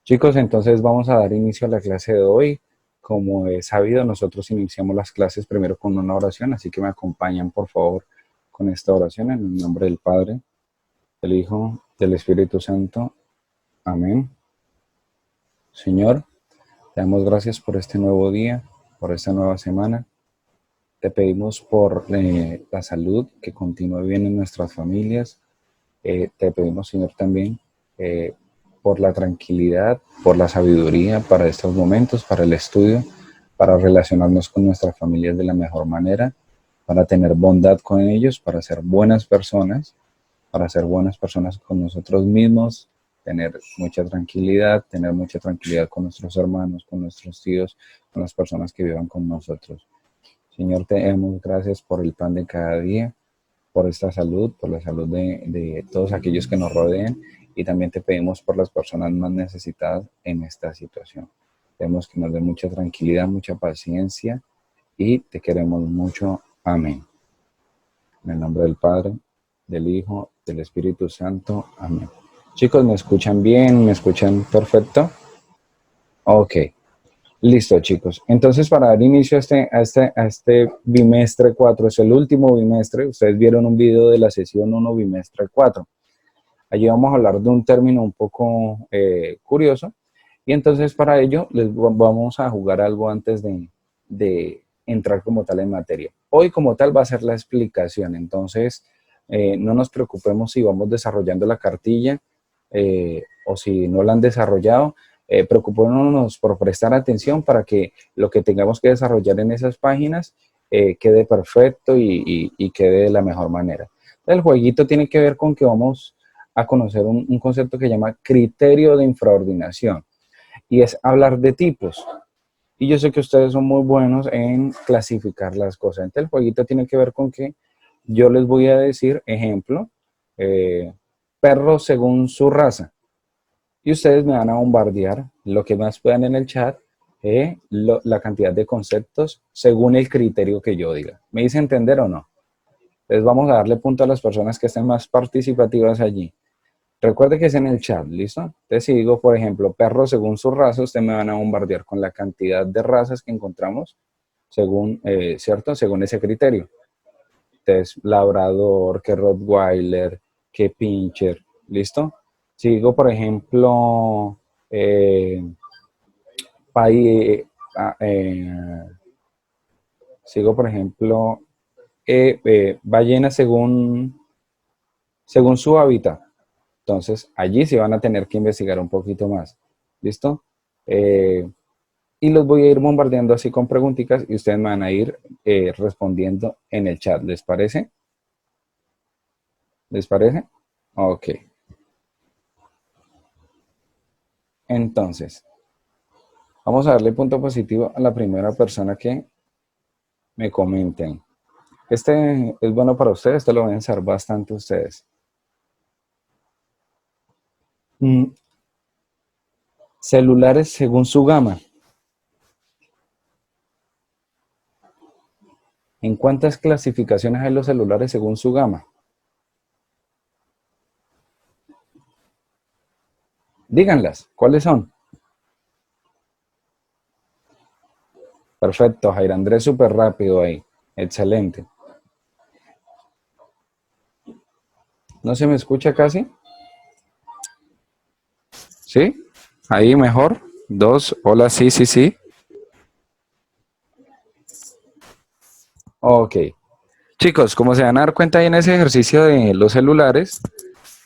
Chicos, entonces vamos a dar inicio a la clase de hoy. Como es sabido, nosotros iniciamos las clases primero con una oración, así que me acompañan por favor con esta oración en el nombre del Padre, del Hijo, del Espíritu Santo. Amén. Señor, te damos gracias por este nuevo día, por esta nueva semana. Te pedimos por la salud que continúe bien en nuestras familias. Te pedimos, Señor, también eh, por la tranquilidad, por la sabiduría para estos momentos, para el estudio, para relacionarnos con nuestras familias de la mejor manera, para tener bondad con ellos, para ser buenas personas con nosotros mismos, tener mucha tranquilidad con nuestros hermanos, con nuestros tíos, con las personas que vivan con nosotros. Señor, te damos gracias por el pan de cada día, por esta salud, por la salud de todos aquellos que nos rodean, y también te pedimos por las personas más necesitadas en esta situación. Pedimos que nos dé mucha tranquilidad, mucha paciencia y te queremos mucho. Amén. En el nombre del Padre, del Hijo, del Espíritu Santo. Amén. Chicos, ¿me escuchan bien? ¿Me escuchan perfecto? Ok. Listo, chicos. Entonces, para dar inicio a este bimestre 4, es el último bimestre. Ustedes vieron un video de la sesión 1, bimestre 4. Allí vamos a hablar de un término un poco curioso. Y entonces, para ello, vamos a jugar algo antes de entrar como tal en materia. Hoy, como tal, va a ser la explicación. Entonces, no nos preocupemos si vamos desarrollando la cartilla o si no la han desarrollado. Preocupémonos por prestar atención para que lo que tengamos que desarrollar en esas páginas quede perfecto y quede de la mejor manera. El jueguito tiene que ver con que vamos a conocer un concepto que se llama criterio de infraordinación, y es hablar de tipos. Y yo sé que ustedes son muy buenos en clasificar las cosas. Entonces el jueguito tiene que ver con que yo les voy a decir, ejemplo, eh, perro según su raza, y ustedes me van a bombardear lo que más puedan en el chat, la cantidad de conceptos según el criterio que yo diga. ¿Me hice entender o no? Entonces vamos a darle punto a las personas que estén más participativas allí. Recuerde que es en el chat, ¿listo? Entonces si digo, por ejemplo, perro según su raza, ustedes me van a bombardear con la cantidad de razas que encontramos según, ¿cierto? Según ese criterio. Entonces, labrador, que rottweiler, que pincher, ¿listo? Si digo, por ejemplo, eh, paí- ah, sigo, por ejemplo, ballena según su hábitat. Entonces, allí sí van a tener que investigar un poquito más. ¿Listo? Eh, y los voy a ir bombardeando así con preguntitas y ustedes me van a ir respondiendo en el chat. ¿Les parece? ¿Les parece? Ok. Entonces, vamos a darle punto positivo a la primera persona que me comenten. Este es bueno para ustedes, esto lo van a pensar bastante ustedes. Mm, celulares según su gama. ¿En cuántas clasificaciones hay los celulares según su gama? Díganlas, ¿cuáles son? Perfecto, Jair Andrés, súper rápido ahí. Excelente. ¿No se me escucha casi? ¿Sí? Ahí mejor. Dos, hola, sí, sí, sí. Ok. Chicos, como se van a dar cuenta ahí en ese ejercicio de los celulares,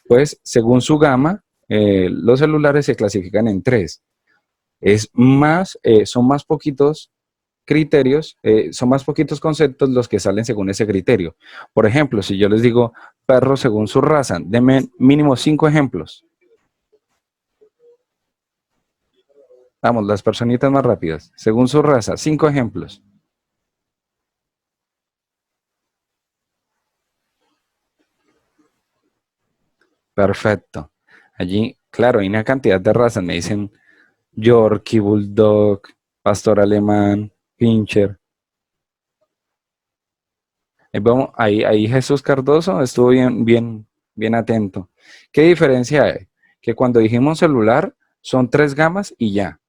pues según su gama, los celulares se clasifican en tres. Son más poquitos criterios, son más poquitos conceptos los que salen según ese criterio. Por ejemplo, si yo les digo perro según su raza, denme mínimo 5 ejemplos. Vamos, las personitas más rápidas. Según su raza, 5 ejemplos. Perfecto. Allí, claro, hay una cantidad de razas. Me dicen Yorkie, Bulldog, Pastor Alemán, Pinscher. Ahí Jesús Cardoso estuvo bien, bien, bien atento. ¿Qué diferencia hay? Que cuando dijimos celular, Son 3 gamas y ya,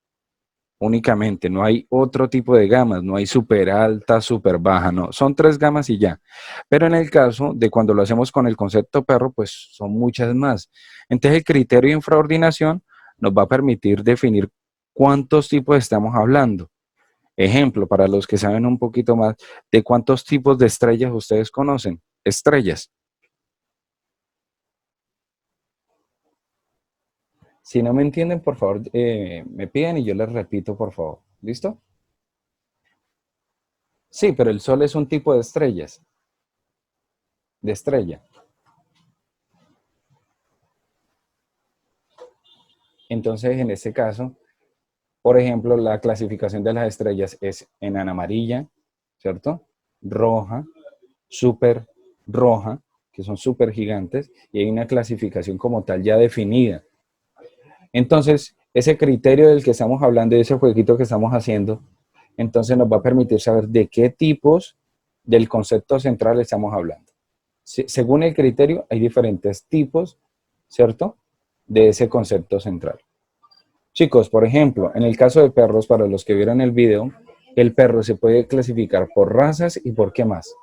únicamente. No hay otro tipo de gamas, no hay súper alta, súper baja, no. Son 3 gamas y ya. Pero en el caso de cuando lo hacemos con el concepto perro, pues son muchas más. Entonces el criterio de infraordinación nos va a permitir definir cuántos tipos estamos hablando. Ejemplo, para los que saben un poquito más, ¿de cuántos tipos de estrellas ustedes conocen? Estrellas. Si no me entienden, por favor, me piden y yo les repito, por favor. ¿Listo? Sí, pero el Sol es un tipo de estrellas, de estrella. Entonces, en este caso, por ejemplo, la clasificación de las estrellas es enana amarilla, ¿cierto? Roja, súper roja, que son súper gigantes, y hay una clasificación como tal ya definida. Entonces, ese criterio del que estamos hablando, de ese jueguito que estamos haciendo, entonces nos va a permitir saber de qué tipos del concepto central estamos hablando. Según el criterio, hay diferentes tipos, ¿cierto? De ese concepto central. Chicos, por ejemplo, en el caso de perros, para los que vieron el video, el perro se puede clasificar por razas y por qué más.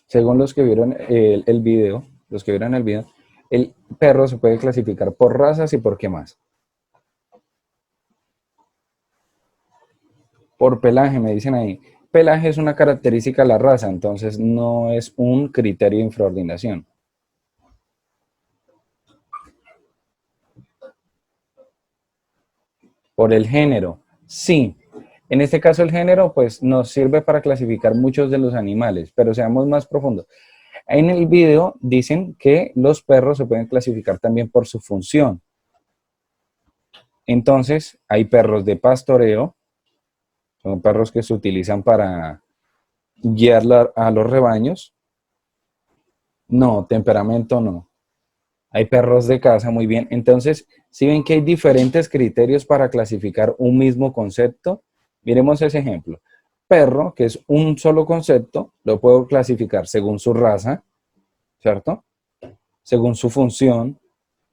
Según los que vieron el video, los que vieron el video, el perro se puede clasificar por razas y por qué más. Por pelaje, me dicen ahí. Pelaje es una característica de la raza, entonces no es un criterio de infraordinación. Por el género, sí. En este caso el género pues nos sirve para clasificar muchos de los animales, pero seamos más profundos. En el video dicen que los perros se pueden clasificar también por su función. Entonces hay perros de pastoreo, son perros que se utilizan para guiar a los rebaños. No, temperamento no. Hay perros de casa, muy bien. Entonces, si ven que hay diferentes criterios para clasificar un mismo concepto, miremos ese ejemplo. Perro, que es un solo concepto, lo puedo clasificar según su raza, ¿cierto? Según su función,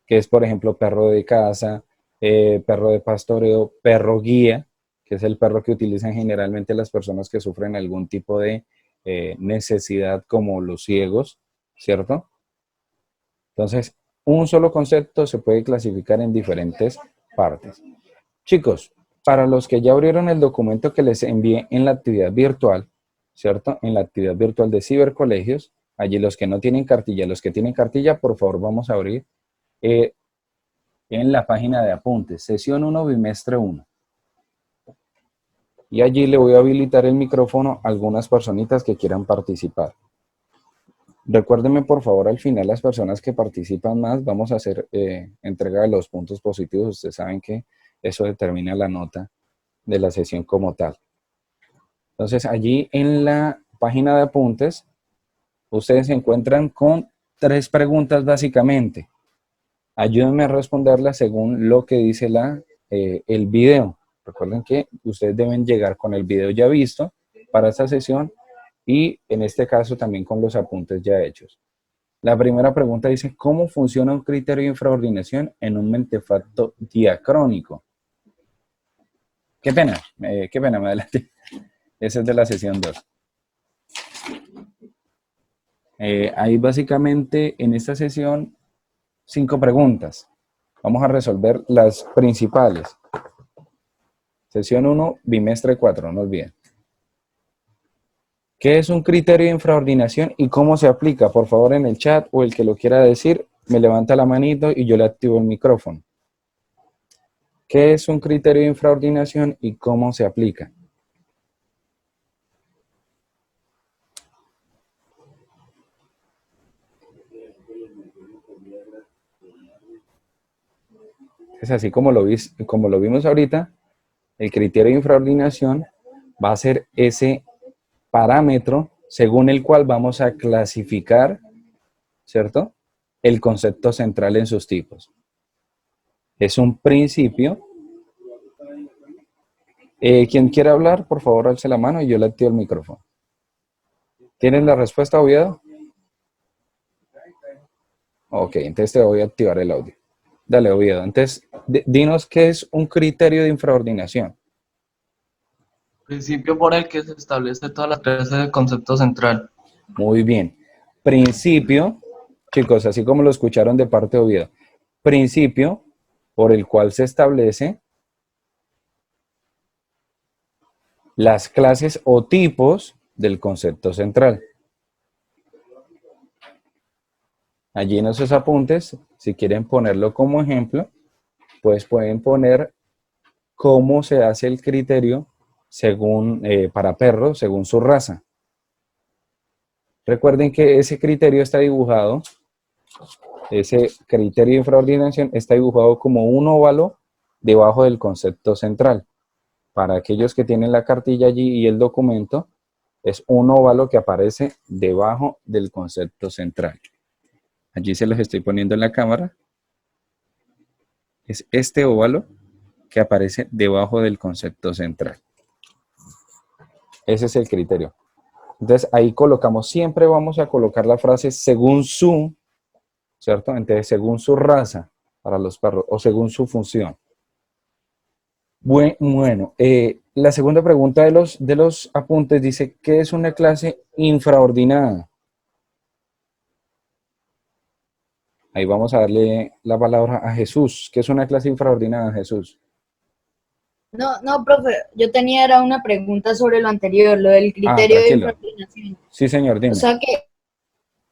que es, por ejemplo, perro de casa, perro de pastoreo, perro guía, que es el perro que utilizan generalmente las personas que sufren algún tipo de necesidad como los ciegos, ¿cierto? Entonces, un solo concepto se puede clasificar en diferentes partes. Chicos, para los que ya abrieron el documento que les envié en la actividad virtual, ¿cierto? En la actividad virtual de cibercolegios, allí los que no tienen cartilla, los que tienen cartilla, por favor, vamos a abrir eh, en la página de apuntes, sesión 1, bimestre 1. Y allí le voy a habilitar el micrófono a algunas personitas que quieran participar. Recuérdenme, por favor, al final las personas que participan más, vamos a hacer entrega de los puntos positivos. Ustedes saben que eso determina la nota de la sesión como tal. Entonces, allí en la página de apuntes, ustedes se encuentran con 3 preguntas básicamente. Ayúdenme a responderlas según lo que dice el video. Recuerden que ustedes deben llegar con el video ya visto para esta sesión y en este caso también con los apuntes ya hechos. La primera pregunta dice, ¿cómo funciona un criterio de infraordinación en un mentefacto diacrónico? Qué pena, me adelanté. Ese es de la sesión 2. Hay básicamente en esta sesión 5 preguntas. Vamos a resolver las principales. Sesión 1, bimestre 4, no olviden. ¿Qué es un criterio de infraordinación y cómo se aplica? Por favor, en el chat o el que lo quiera decir, me levanta la manito y yo le activo el micrófono. ¿Qué es un criterio de infraordinación y cómo se aplica? Es así como lo vimos ahorita, el criterio de infraordinación va a ser ese parámetro según el cual vamos a clasificar, ¿cierto? El concepto central en sus tipos. Es un principio. Quien quiera hablar, por favor, alce la mano y yo le activo el micrófono. ¿Tienen la respuesta, Oviedo? Ok, entonces te voy a activar el audio. Dale, Oviedo. Entonces, dinos qué es un criterio de infraordinación. Principio por el que se establece toda la clase de concepto central. Muy bien. Principio, chicos, así como lo escucharon de parte de Oviedo. Principio por el cual se establece las clases o tipos del concepto central. Allí en esos apuntes, si quieren ponerlo como ejemplo, pues pueden poner cómo se hace el criterio según, para perros según su raza. Recuerden que ese criterio está dibujado, ese criterio de infraordinación está dibujado como un óvalo debajo del concepto central. Para aquellos que tienen la cartilla allí y el documento, es un óvalo que aparece debajo del concepto central. Allí se los estoy poniendo en la cámara. Es este óvalo que aparece debajo del concepto central. Ese es el criterio. Entonces ahí colocamos, siempre vamos a colocar la frase según su, ¿cierto? Entonces según su raza para los perros o según su función. Bueno, la segunda pregunta de los apuntes dice, ¿qué es una clase infraordinada? Ahí vamos a darle la palabra a Jesús. ¿Qué es una clase infraordinada, Jesús? No, profe, yo tenía era una pregunta sobre lo anterior, lo del Ah, criterio de tranquilo. infraordinación. Sí, señor, O dime. sea que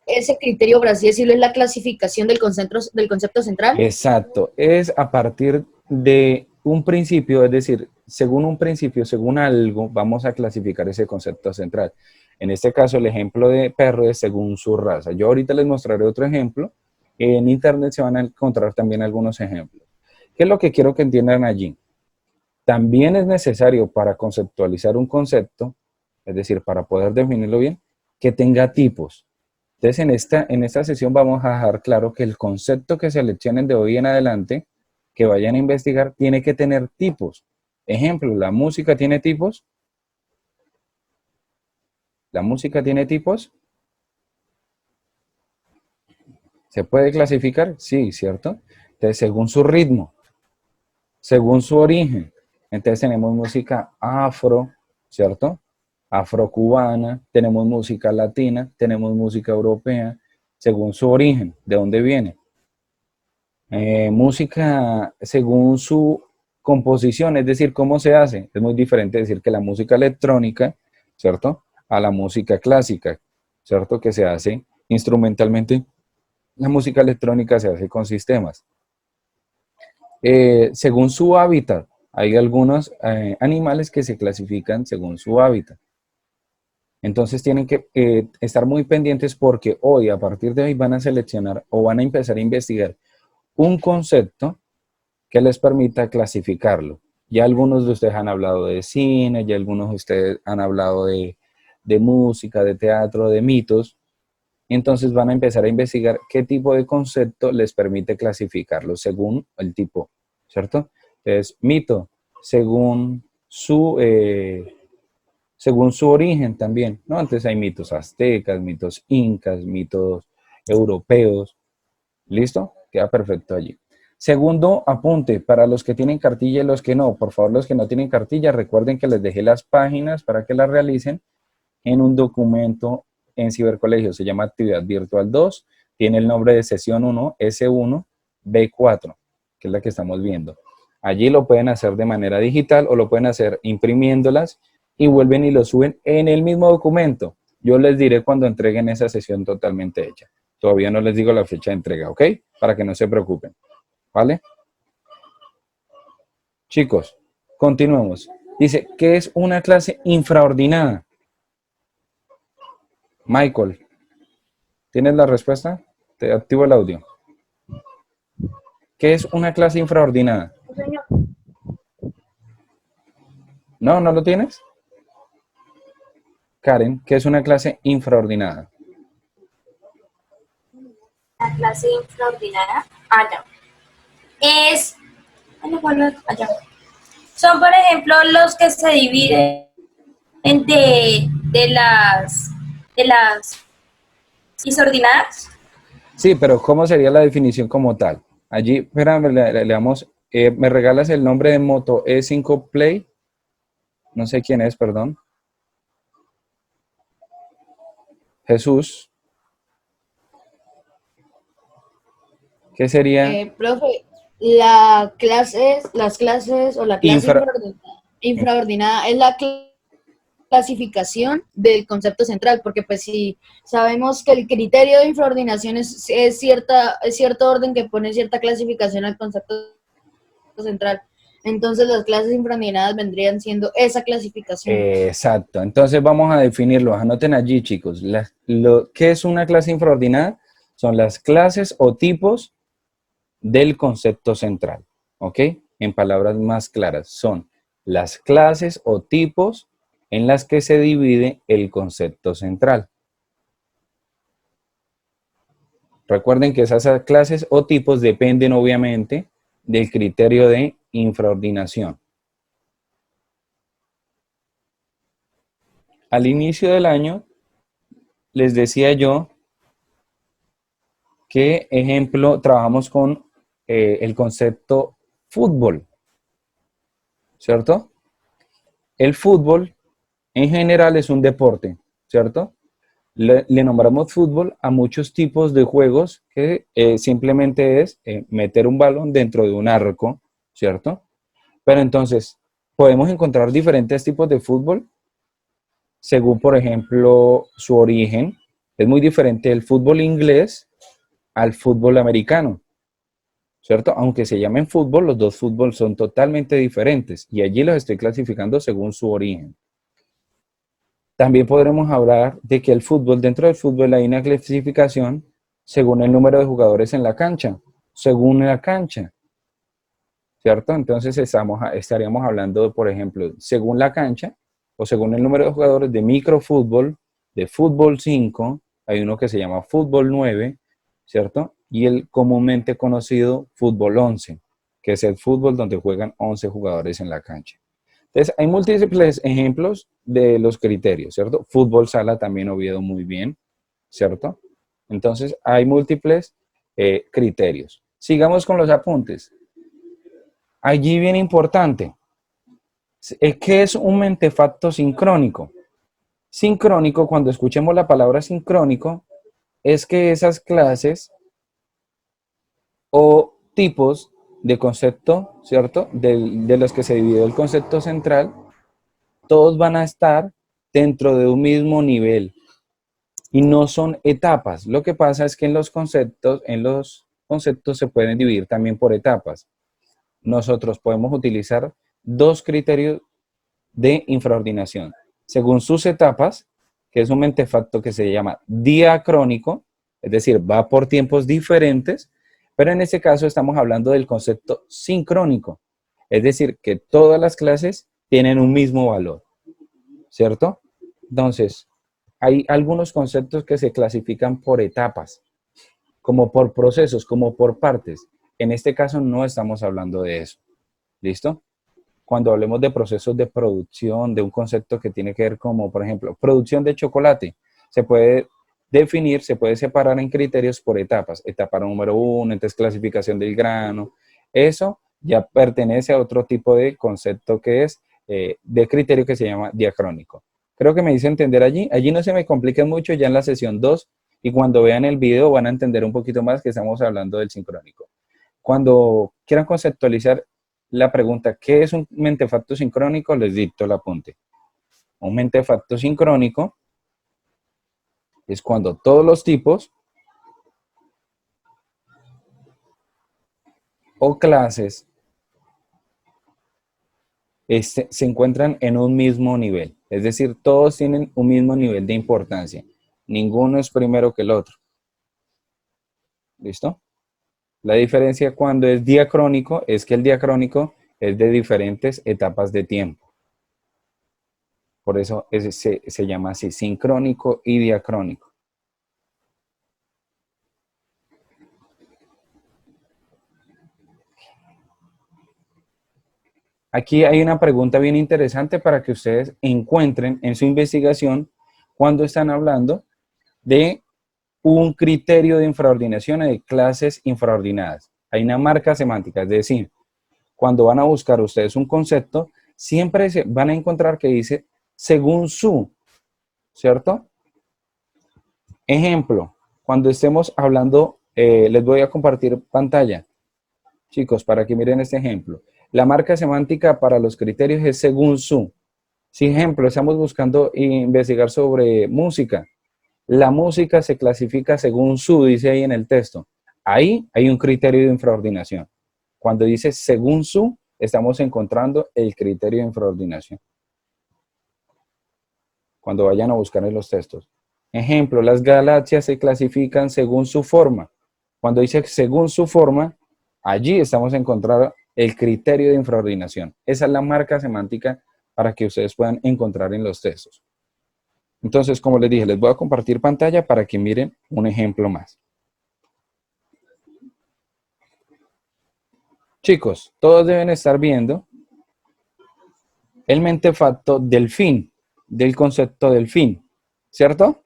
ese criterio, por así decirlo, es la clasificación del concepto central. Exacto. Es a partir de un principio, es decir, según un principio, según algo, vamos a clasificar ese concepto central. En este caso, el ejemplo de perro es según su raza. Yo ahorita les mostraré otro ejemplo. En internet se van a encontrar también algunos ejemplos. ¿Qué es lo que quiero que entiendan allí? También es necesario para conceptualizar un concepto, es decir, para poder definirlo bien, que tenga tipos. Entonces, en esta sesión vamos a dejar claro que el concepto que seleccionen de hoy en adelante, que vayan a investigar, tiene que tener tipos. Ejemplo, ¿la música tiene tipos? ¿La música tiene tipos? ¿Se puede clasificar? Sí, ¿cierto? Entonces, según su ritmo, según su origen. Entonces tenemos música afro, ¿cierto? Afrocubana, tenemos música latina, tenemos música europea, según su origen, de dónde viene. Música según su composición, es decir, cómo se hace. Es muy diferente decir que la música electrónica, ¿cierto? A la música clásica, ¿cierto? Que se hace instrumentalmente. La música electrónica se hace con sistemas. Según su hábitat, hay algunos animales que se clasifican según su hábitat. Entonces tienen que estar muy pendientes porque hoy, a partir de hoy, van a seleccionar o van a empezar a investigar un concepto que les permita clasificarlo. Ya algunos de ustedes han hablado de cine, ya algunos de ustedes han hablado de música, de teatro, de mitos. Entonces van a empezar a investigar qué tipo de concepto les permite clasificarlo según el tipo, ¿cierto? Entonces, mito, según según su origen también, ¿no? Entonces hay mitos aztecas, mitos incas, mitos europeos. ¿Listo? Queda perfecto allí. Segundo apunte, para los que tienen cartilla y los que no, por favor, los que no tienen cartilla, recuerden que les dejé las páginas para que las realicen en un documento en Cibercolegio. Se llama Actividad Virtual 2, tiene el nombre de sesión 1, S1, B4, que es la que estamos viendo. Allí lo pueden hacer de manera digital o lo pueden hacer imprimiéndolas y vuelven y lo suben en el mismo documento. Yo les diré cuando entreguen esa sesión totalmente hecha. Todavía no les digo la fecha de entrega, ¿ok? Para que no se preocupen, ¿vale? Chicos, continuemos. Dice, ¿qué es una clase infraordinada? Michael, ¿tienes la respuesta? Te activo el audio. ¿Qué es una clase infraordinada? ¿No? ¿No lo tienes? Karen, ¿qué es una clase infraordinada? La clase infraordinaria. Ah, ya. Es. Bueno, allá. Son, por ejemplo, los que se dividen de las desordenadas. Sí, pero ¿cómo sería la definición como tal? Allí, espérame, le damos, ¿me regalas el nombre de Moto E5 Play? No sé quién es, perdón. Jesús. ¿Qué sería? Profe, las clases o la clase Infra, infraordinada es la clasificación del concepto central, porque pues si sabemos que el criterio de infraordinación es cierto orden que pone cierta clasificación al concepto central, entonces las clases infraordinadas vendrían siendo esa clasificación. exacto. Entonces vamos a definirlo. Anoten allí, chicos. ¿Qué es una clase infraordinada? Son las clases o tipos del concepto central. ¿Ok? En palabras más claras, son las clases o tipos en las que se divide el concepto central. Recuerden que esas clases o tipos dependen obviamente del criterio de infraordinación. Al inicio del año, les decía yo que, ejemplo, trabajamos con el concepto fútbol, ¿cierto? El fútbol en general es un deporte, ¿cierto? Le nombramos fútbol a muchos tipos de juegos que simplemente es meter un balón dentro de un arco, ¿cierto? Pero entonces, podemos encontrar diferentes tipos de fútbol según, por ejemplo, su origen. Es muy diferente el fútbol inglés al fútbol americano, ¿cierto? Aunque se llamen fútbol, los dos fútbol son totalmente diferentes y allí los estoy clasificando según su origen. También podremos hablar de que dentro del fútbol hay una clasificación según el número de jugadores en la cancha, según la cancha, ¿cierto? Entonces estaríamos hablando, por ejemplo, según la cancha o según el número de jugadores de microfútbol, de fútbol 5, hay uno que se llama fútbol 9, ¿cierto? Y el comúnmente conocido fútbol 11, que es el fútbol donde juegan 11 jugadores en la cancha. Entonces, hay múltiples ejemplos de los criterios, ¿cierto? Fútbol sala también Oviedo muy bien, ¿cierto? Entonces, hay múltiples criterios. Sigamos con los apuntes. Allí bien importante, ¿qué es un mentefacto sincrónico? Sincrónico, cuando escuchemos la palabra sincrónico, es que esas clases o tipos de concepto, ¿cierto? De los que se divide el concepto central, todos van a estar dentro de un mismo nivel y no son etapas. Lo que pasa es que en los conceptos se pueden dividir también por etapas. Nosotros podemos utilizar dos criterios de infraordinación. Según sus etapas, que es un mentefacto que se llama diacrónico, es decir, va por tiempos diferentes, pero en este caso estamos hablando del concepto sincrónico, es decir, que todas las clases tienen un mismo valor, ¿cierto? Entonces, hay algunos conceptos que se clasifican por etapas, como por procesos, como por partes. En este caso no estamos hablando de eso. ¿Listo? Cuando hablemos de procesos de producción, de un concepto que tiene que ver como, por ejemplo, producción de chocolate, se puede definir, se puede separar en criterios por etapas. Etapa número 1, entonces clasificación del grano. Eso ya pertenece a otro tipo de concepto que es de criterio que se llama diacrónico. Creo que me hice entender allí. Allí no se me complique mucho ya en la sesión 2 y cuando vean el video van a entender un poquito más que estamos hablando del sincrónico. Cuando quieran conceptualizar la pregunta, ¿qué es un mentefacto sincrónico? Les dicto el apunte. Un mentefacto sincrónico es cuando todos los tipos o clases se encuentran en un mismo nivel. Es decir, todos tienen un mismo nivel de importancia. Ninguno es primero que el otro. ¿Listo? La diferencia cuando es diacrónico es que el diacrónico es de diferentes etapas de tiempo. Por eso se llama así, sincrónico y diacrónico. Aquí hay una pregunta bien interesante para que ustedes encuentren en su investigación cuando están hablando de un criterio de infraordinación de clases infraordinadas. Hay una marca semántica, es decir, cuando van a buscar ustedes un concepto, siempre se van a encontrar que dice según su, ¿cierto? Ejemplo, cuando estemos hablando, les voy a compartir pantalla, chicos, para que miren este ejemplo. La marca semántica para los criterios es según su. Si, ejemplo, estamos buscando investigar sobre música, la música se clasifica según su, dice ahí en el texto. Ahí hay un criterio de infraordinación. Cuando dice según su, estamos encontrando el criterio de infraordinación. Cuando vayan a buscar en los textos. Ejemplo, las galaxias se clasifican según su forma. Cuando dice según su forma, allí estamos encontrando el criterio de infraordinación. Esa es la marca semántica para que ustedes puedan encontrar en los textos. Entonces, como les dije, les voy a compartir pantalla para que miren un ejemplo más. Chicos, todos deben estar viendo el mentefacto del fin, del concepto del fin, ¿cierto?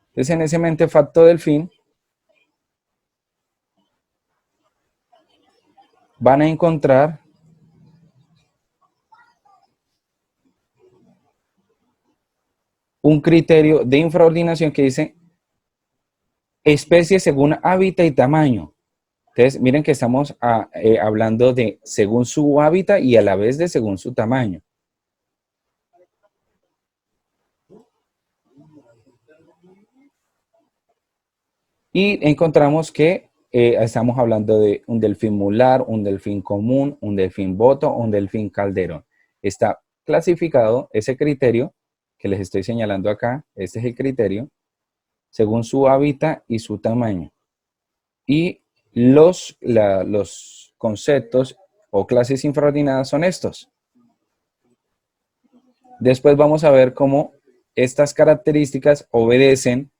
Entonces, en ese mentefacto del fin, van a encontrar un criterio de infraordinación que dice especies según hábitat y tamaño. Entonces, miren que estamos hablando de según su hábitat y a la vez de según su tamaño. Y encontramos que estamos hablando de un delfín mular, un delfín común, un delfín boto, un delfín calderón. Está clasificado ese criterio que les estoy señalando acá. Este es el criterio según su hábitat y su tamaño. Y los conceptos o clases infraordinadas son estos. Después vamos a ver cómo estas características obedecen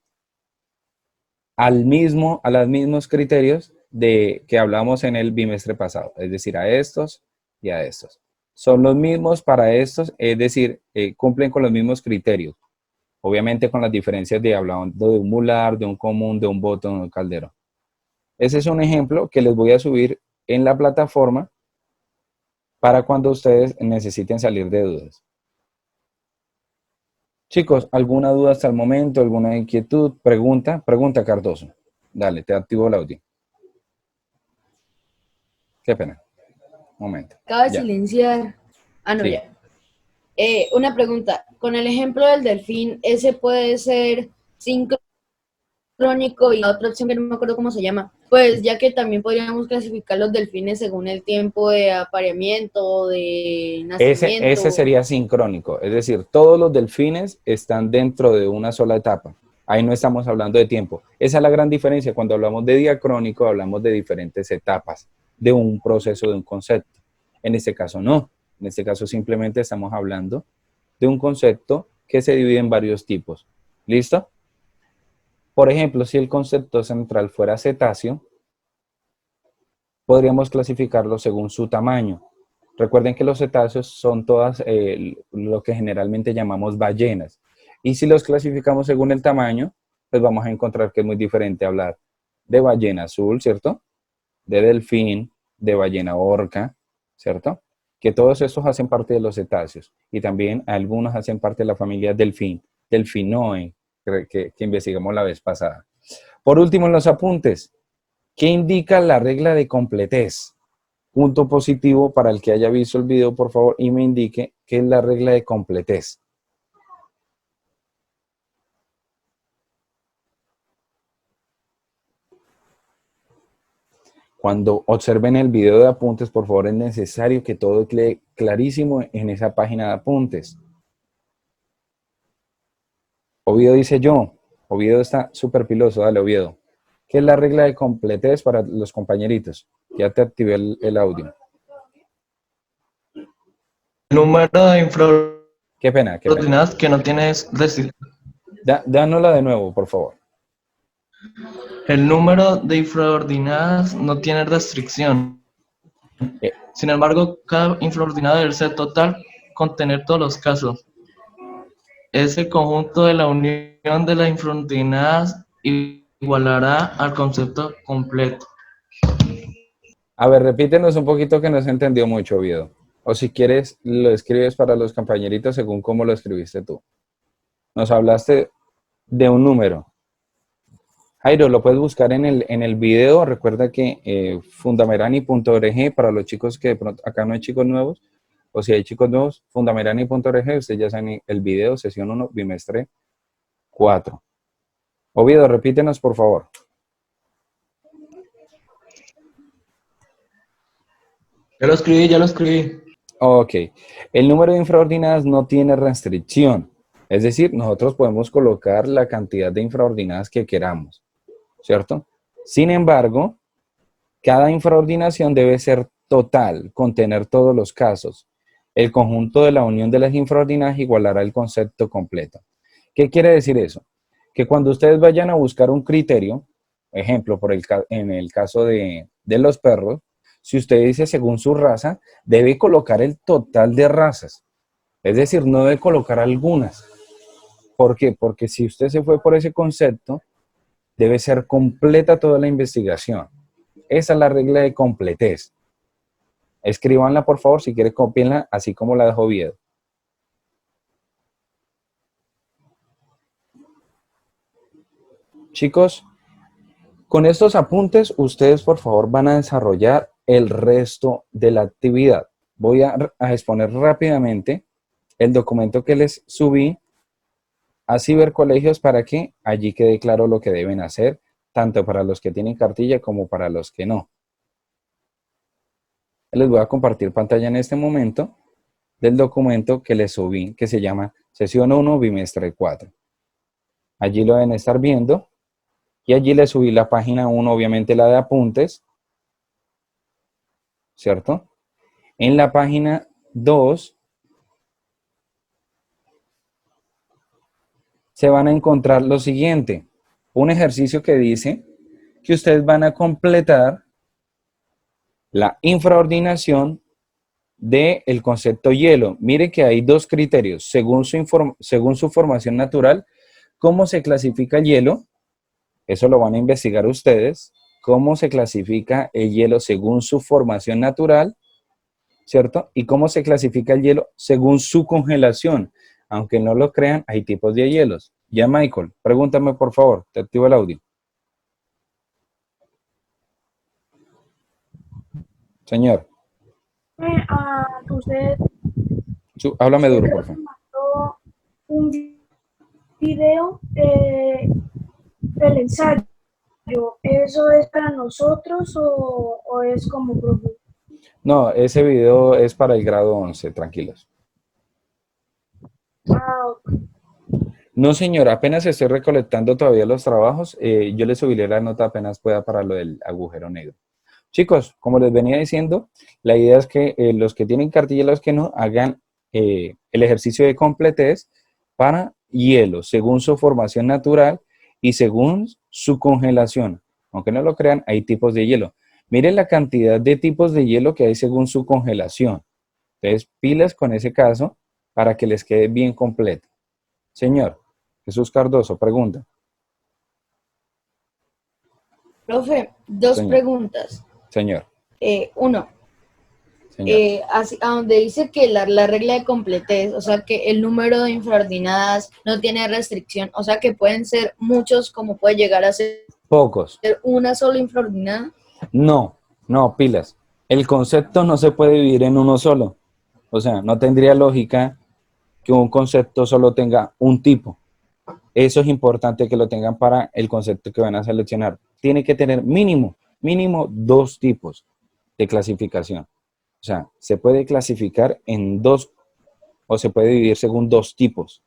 a los mismos criterios que hablamos en el bimestre pasado, es decir, a estos y a estos. Son los mismos para estos, es decir, cumplen con los mismos criterios. Obviamente con las diferencias de hablando de un mular, de un común, de un boto, de un calderón. Ese es un ejemplo que les voy a subir en la plataforma para cuando ustedes necesiten salir de dudas. Chicos, ¿alguna duda hasta el momento? ¿Alguna inquietud? Pregunta Cardoso. Dale, te activo el audio. Qué pena. Un momento. Acaba de Ya. silenciar. Ah, no, Sí. ya. Una pregunta. Con el ejemplo del delfín, ese puede ser sincrónico y la otra opción que no me acuerdo cómo se llama. Pues ya que también podríamos clasificar los delfines según el tiempo de apareamiento, de nacimiento. Ese sería sincrónico, es decir, todos los delfines están dentro de una sola etapa. Ahí no estamos hablando de tiempo. Esa es la gran diferencia. Cuando hablamos de diacrónico, hablamos de diferentes etapas de un proceso, de un concepto. En este caso no. En este caso simplemente estamos hablando de un concepto que se divide en varios tipos. ¿Listo? Por ejemplo, si el concepto central fuera cetáceo, podríamos clasificarlo según su tamaño. Recuerden que los cetáceos son todas lo que generalmente llamamos ballenas. Y si los clasificamos según el tamaño, pues vamos a encontrar que es muy diferente hablar de ballena azul, ¿cierto? De delfín, de ballena orca, ¿cierto? Que todos estos hacen parte de los cetáceos. Y también algunos hacen parte de la familia delfinoe, que investigamos la vez pasada. Por último, en los apuntes, ¿qué indica la regla de completez? Punto positivo para el que haya visto el video, por favor, y me indique qué es la regla de completez. Cuando observen el video de apuntes, por favor, es necesario que todo quede clarísimo en esa página de apuntes. Oviedo dice yo. Oviedo está súper piloso. Dale, Oviedo. ¿Qué es la regla de completez para los compañeritos? Ya te activé el audio. El número de Qué pena. infraordinadas que no tienes restricción. Dánosla de nuevo, por favor. El número de infraordinadas no tiene restricción. Sin embargo, cada infraordinada debe ser total, contener todos los casos. Ese conjunto de la unión de las infraordinadas igualará al concepto completo. A ver, repítenos un poquito que no se entendió mucho, Oviedo. O si quieres, lo escribes para los compañeritos según cómo lo escribiste tú. Nos hablaste de un número. Jairo, lo puedes buscar en el video. Recuerda que fundamerani.org para los chicos que de pronto, acá no hay chicos nuevos, o si hay chicos nuevos, fundamerani.org, ustedes ya saben el video, sesión 1, bimestre 4. Oviedo, repítenos, por favor. Ya lo escribí, ya lo escribí. Ok. El número de infraordinadas no tiene restricción. Es decir, nosotros podemos colocar la cantidad de infraordinadas que queramos, ¿cierto? Sin embargo, cada infraordinación debe ser total, contener todos los casos. El conjunto de la unión de las infraordinadas igualará el concepto completo. ¿Qué quiere decir eso? Que cuando ustedes vayan a buscar un criterio, ejemplo, en el caso de los perros, si usted dice según su raza, debe colocar el total de razas. Es decir, no debe colocar algunas. ¿Por qué? Porque si usted se fue por ese concepto, debe ser completa toda la investigación. Esa es la regla de completez. Escríbanla, por favor, si quiere cópienla, así como la dejó Oviedo. Chicos, con estos apuntes, ustedes, por favor, van a desarrollar el resto de la actividad. Voy a exponer rápidamente el documento que les subí a Cibercolegios para que allí quede claro lo que deben hacer, tanto para los que tienen cartilla como para los que no. Les voy a compartir pantalla en este momento del documento que les subí, que se llama Sesión 1, Bimestre 4. Allí lo deben estar viendo y allí les subí la página 1, obviamente la de apuntes, ¿cierto? En la página 2 se van a encontrar lo siguiente, un ejercicio que dice que ustedes van a completar la infraordinación del concepto hielo. Mire que hay dos criterios, según su formación natural, cómo se clasifica el hielo, eso lo van a investigar ustedes, cómo se clasifica el hielo según su formación natural, ¿cierto? Y cómo se clasifica el hielo según su congelación. Aunque no lo crean, hay tipos de hielos. Ya, Michael, pregúntame por favor, te activo el audio. Señor. Usted Háblame duro, por favor. mandó un video del ensayo. ¿Eso es para nosotros o es como profe? No, ese video es para el grado 11, tranquilos. Ok. No, señor, apenas estoy recolectando todavía los trabajos. Yo les subiré la nota apenas pueda para lo del agujero negro. Chicos, como les venía diciendo, la idea es que los que tienen cartilla y los que no hagan el ejercicio de completez para hielo, según su formación natural y según su congelación. Aunque no lo crean, hay tipos de hielo. Miren la cantidad de tipos de hielo que hay según su congelación. Entonces, pilas con ese caso para que les quede bien completo. Señor Jesús Cardoso, pregunta. Profe, dos Señor. preguntas. Señor. Uno, Señor. a donde dice que la regla de completez, o sea que el número de infraordinadas no tiene restricción, o sea que pueden ser muchos como puede llegar a ser Pocos. una sola infraordinada. No, pilas. El concepto no se puede dividir en uno solo. O sea, no tendría lógica que un concepto solo tenga un tipo. Eso es importante que lo tengan para el concepto que van a seleccionar. Tiene que tener mínimo 2 tipos de clasificación. O sea, se puede clasificar en 2 o se puede dividir según 2 tipos.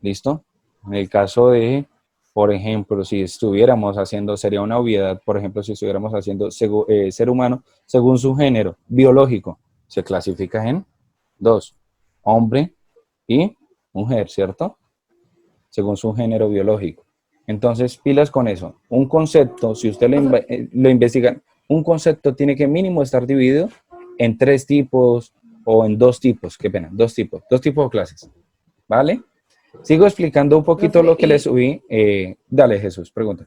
¿Listo? En el caso de, por ejemplo, si estuviéramos haciendo, sería una obviedad, por ejemplo, si estuviéramos haciendo ser humano según su género biológico, se clasifica en 2, hombre y mujer, ¿cierto? Según su género biológico. Entonces, pilas con eso. Un concepto, si usted lo investiga, un concepto tiene que mínimo estar dividido en 3 tipos o en 2 tipos, qué pena, 2 tipos de clases, ¿vale? Sigo explicando un poquito Profe, lo que le y, subí. Dale, Jesús, pregunta.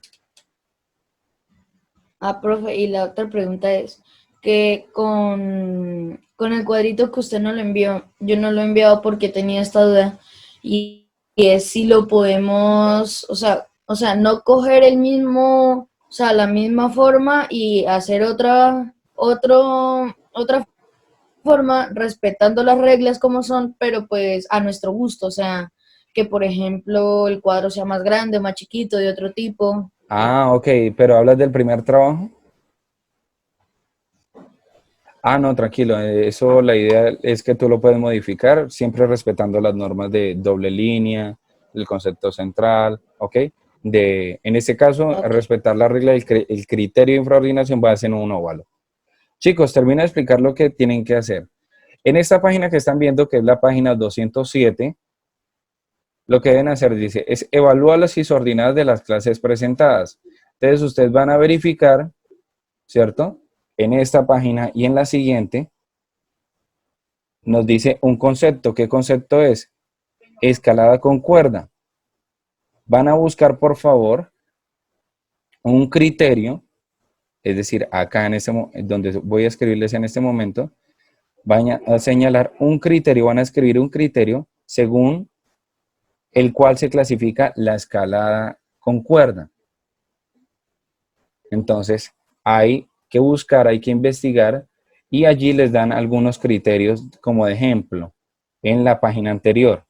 profe, y la otra pregunta es que con el cuadrito que usted no lo envió, yo no lo he enviado porque tenía esta duda, y es si lo podemos, o sea, no coger el mismo, o sea, la misma forma y hacer otra forma, respetando las reglas como son, pero pues a nuestro gusto, o sea, que por ejemplo el cuadro sea más grande o más chiquito de otro tipo. Ah, ok, pero hablas del primer trabajo. Ah, no, tranquilo, eso la idea es que tú lo puedes modificar siempre respetando las normas de doble línea, el concepto central, ¿ok? En este caso, Ok. respetar la regla el criterio de infraordinación va a ser un óvalo. Chicos, termino de explicar lo que tienen que hacer. En esta página que están viendo, que es la página 207, lo que deben hacer, dice, es evaluar las isordinadas de las clases presentadas. Entonces, ustedes van a verificar, ¿cierto? En esta página y en la siguiente, nos dice un concepto. ¿Qué concepto es? Escalada con cuerda. Van a buscar, por favor, un criterio, es decir, acá en este donde voy a escribirles en este momento, van a señalar un criterio, van a escribir un criterio según el cual se clasifica la escalada con cuerda. Entonces, hay que buscar, hay que investigar y allí les dan algunos criterios como de ejemplo en la página anterior.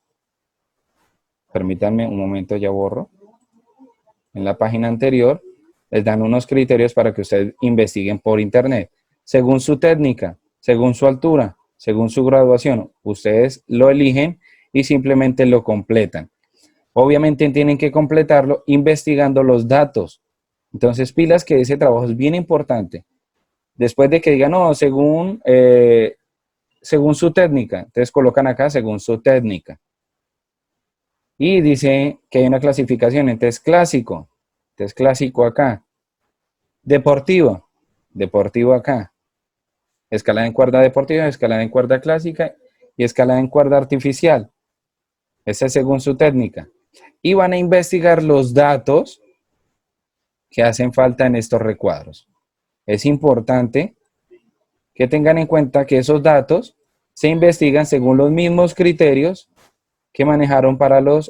Permítanme un momento, ya borro. En la página anterior les dan unos criterios para que ustedes investiguen por internet. Según su técnica, según su altura, según su graduación, ustedes lo eligen y simplemente lo completan. Obviamente tienen que completarlo investigando los datos. Entonces, pilas que ese trabajo es bien importante. Después de que digan, no, según su técnica, entonces colocan acá según su técnica. Y dice que hay una clasificación, entonces clásico acá. Deportivo acá. Escalada en cuerda deportiva, escalada en cuerda clásica y escalada en cuerda artificial. Esa es según su técnica. Y van a investigar los datos que hacen falta en estos recuadros. Es importante que tengan en cuenta que esos datos se investigan según los mismos criterios que manejaron para los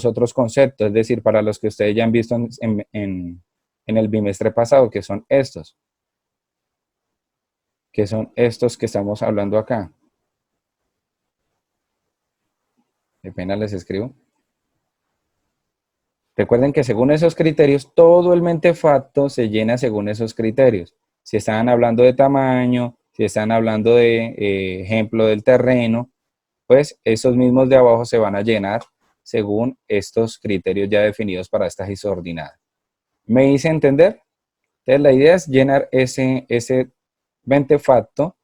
otros conceptos, es decir, para los que ustedes ya han visto en el bimestre pasado, que son estos que estamos hablando acá. De pena les escribo. Recuerden que según esos criterios, todo el mentefacto se llena según esos criterios. Si están hablando de tamaño, si están hablando de ejemplo del terreno, pues esos mismos de abajo se van a llenar según estos criterios ya definidos para estas isordinadas. ¿Me hice entender? Entonces la idea es llenar ese mentefacto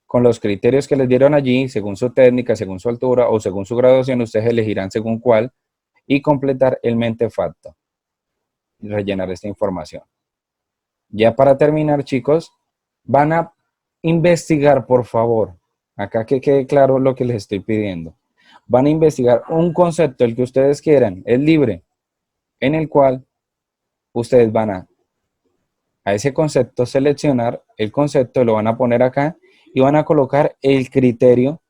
con los criterios que les dieron allí, según su técnica, según su altura o según su graduación, ustedes elegirán según cuál y completar el mentefacto y rellenar esta información. Ya para terminar, chicos, van a investigar, por favor, acá que quede claro lo que les estoy pidiendo. Van a investigar un concepto, el que ustedes quieran, es libre, en el cual ustedes van a ese concepto seleccionar el concepto, lo van a poner acá y van a colocar el criterio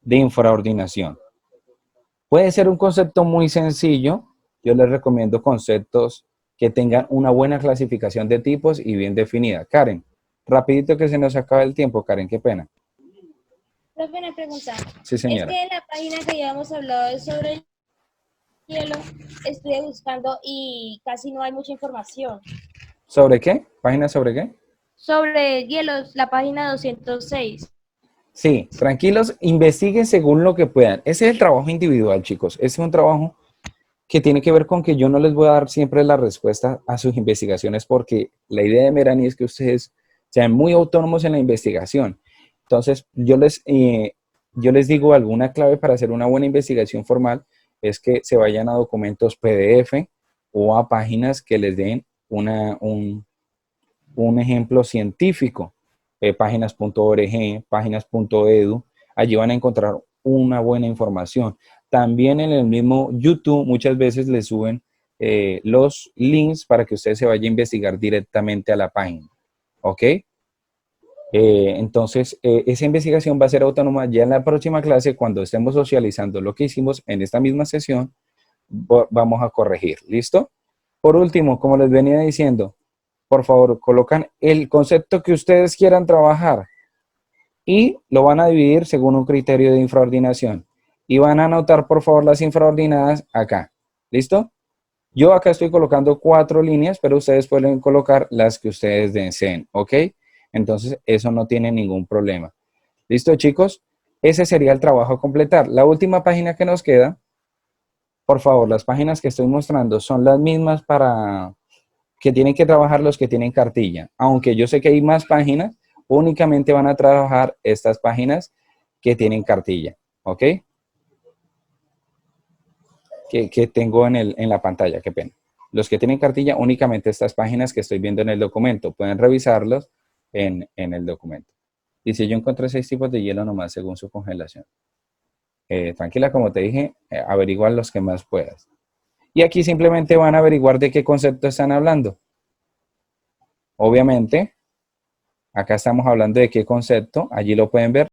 de infraordinación. Puede ser un concepto muy sencillo. Yo les recomiendo conceptos que tengan una buena clasificación de tipos y bien definida. Karen, rapidito que se nos acaba el tiempo, Karen, qué pena. Profe, una pregunta. Sí, Es señora. que en la página que ya hemos hablado sobre el hielo, estuve buscando y casi no hay mucha información. ¿Sobre qué? ¿Página sobre qué? Sobre hielos, la página 206. Sí, tranquilos, investiguen según lo que puedan. Ese es el trabajo individual, chicos. Ese es un trabajo que tiene que ver con que yo no les voy a dar siempre la respuesta a sus investigaciones porque la idea de Merani es que ustedes sean muy autónomos en la investigación. Entonces, yo les digo alguna clave para hacer una buena investigación formal es que se vayan a documentos PDF o a páginas que les den un ejemplo científico. páginas.org, páginas.edu. Allí van a encontrar una buena información. También en el mismo YouTube muchas veces les suben los links para que usted se vaya a investigar directamente a la página. ¿Ok? Entonces, esa investigación va a ser autónoma. Ya en la próxima clase, cuando estemos socializando lo que hicimos en esta misma sesión, vamos a corregir. ¿Listo? Por último, como les venía diciendo, por favor, colocan el concepto que ustedes quieran trabajar y lo van a dividir según un criterio de infraordinación. Y van a anotar, por favor, las infraordinadas acá. ¿Listo? Yo acá estoy colocando 4 líneas, pero ustedes pueden colocar las que ustedes deseen, ¿ok? Entonces, eso no tiene ningún problema. ¿Listo, chicos? Ese sería el trabajo a completar. La última página que nos queda, por favor, las páginas que estoy mostrando son las mismas para que tienen que trabajar los que tienen cartilla. Aunque yo sé que hay más páginas, únicamente van a trabajar estas páginas que tienen cartilla, ¿ok? Que tengo en la pantalla, qué pena. Los que tienen cartilla, únicamente estas páginas que estoy viendo en el documento. Pueden revisarlos en el documento. Dice, yo encontré 6 tipos de hielo nomás según su congelación. Tranquila, como te dije, averigua los que más puedas. Y aquí simplemente van a averiguar de qué concepto están hablando. Obviamente, acá estamos hablando de qué concepto, allí lo pueden ver.